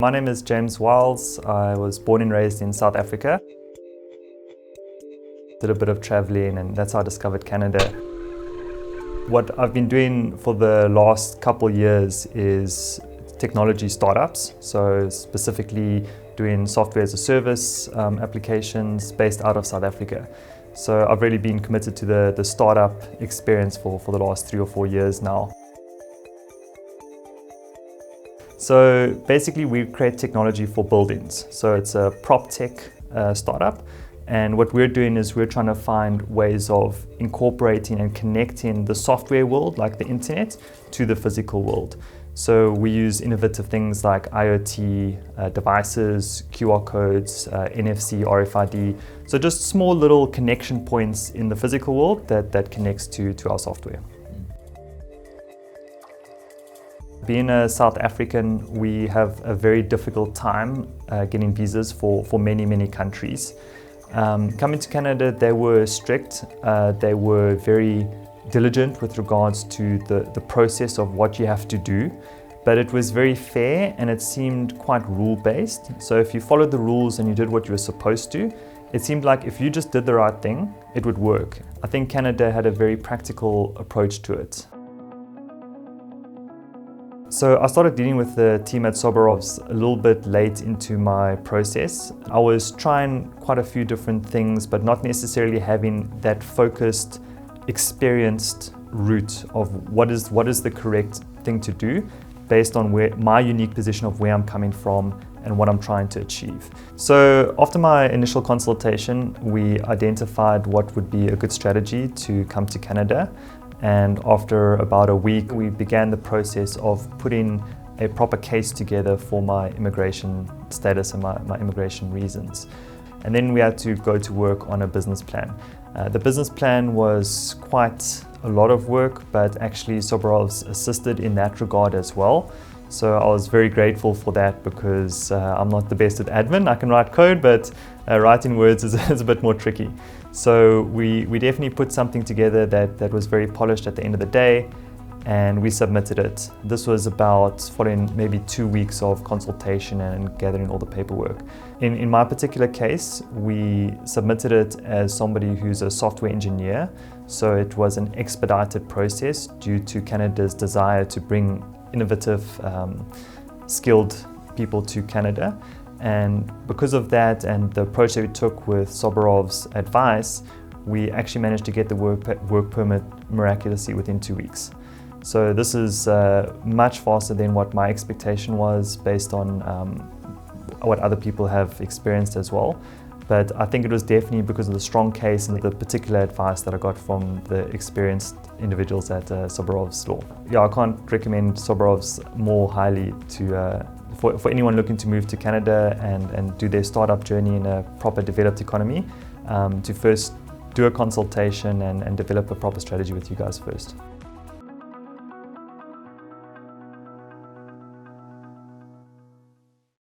My name is James Wiles. I was born and raised in South Africa. Did a bit of traveling, and that's how I discovered Canada. What I've been doing for the last couple years is technology startups, so specifically doing software as a service applications based out of South Africa. So I've really been committed to the startup experience for the last 3 or 4 years now. So basically we create technology for buildings. So it's a prop tech startup. And what we're doing is we're trying to find ways of incorporating and connecting the software world, like the internet, to the physical world. So we use innovative things like IoT devices, QR codes, NFC, RFID. So just small little connection points in the physical world that connects to our software. Being a South African, we have a very difficult time getting visas for many countries. Coming to Canada, they were strict. They were very diligent with regards to the process of what you have to do, but it was very fair and it seemed quite rule-based. So if you followed the rules and you did what you were supposed to, it seemed like if you just did the right thing, it would work. I think Canada had a very practical approach to it. So I started dealing with the team at Sobirovs a little bit late into my process. I was trying quite a few different things, but not necessarily having that focused, experienced route of what is the correct thing to do based on my unique position of where I'm coming from and what I'm trying to achieve. So after my initial consultation, we identified what would be a good strategy to come to Canada. And after about a week, we began the process of putting a proper case together for my immigration status and my immigration reasons. And then we had to go to work on a business plan. The business plan was quite a lot of work, but actually Sobirovs assisted in that regard as well. So I was very grateful for that because I'm not the best at admin. I can write code, but writing words is a bit more tricky. So we definitely put something together that was very polished at the end of the day, and we submitted it. This was about following maybe 2 weeks of consultation and gathering all the paperwork. In my particular case, we submitted it as somebody who's a software engineer. So it was an expedited process due to Canada's desire to bring innovative, skilled people to Canada. And because of that and the approach that we took with Sobirovs' advice, we actually managed to get the work permit miraculously within 2 weeks. So this is much faster than what my expectation was based on what other people have experienced as well. But I think it was definitely because of the strong case and the particular advice that I got from the experienced individuals at Sobirovs Law. Yeah, I can't recommend Sobirovs more highly for anyone looking to move to Canada and do their startup journey in a proper developed economy, to first do a consultation and develop a proper strategy with you guys first.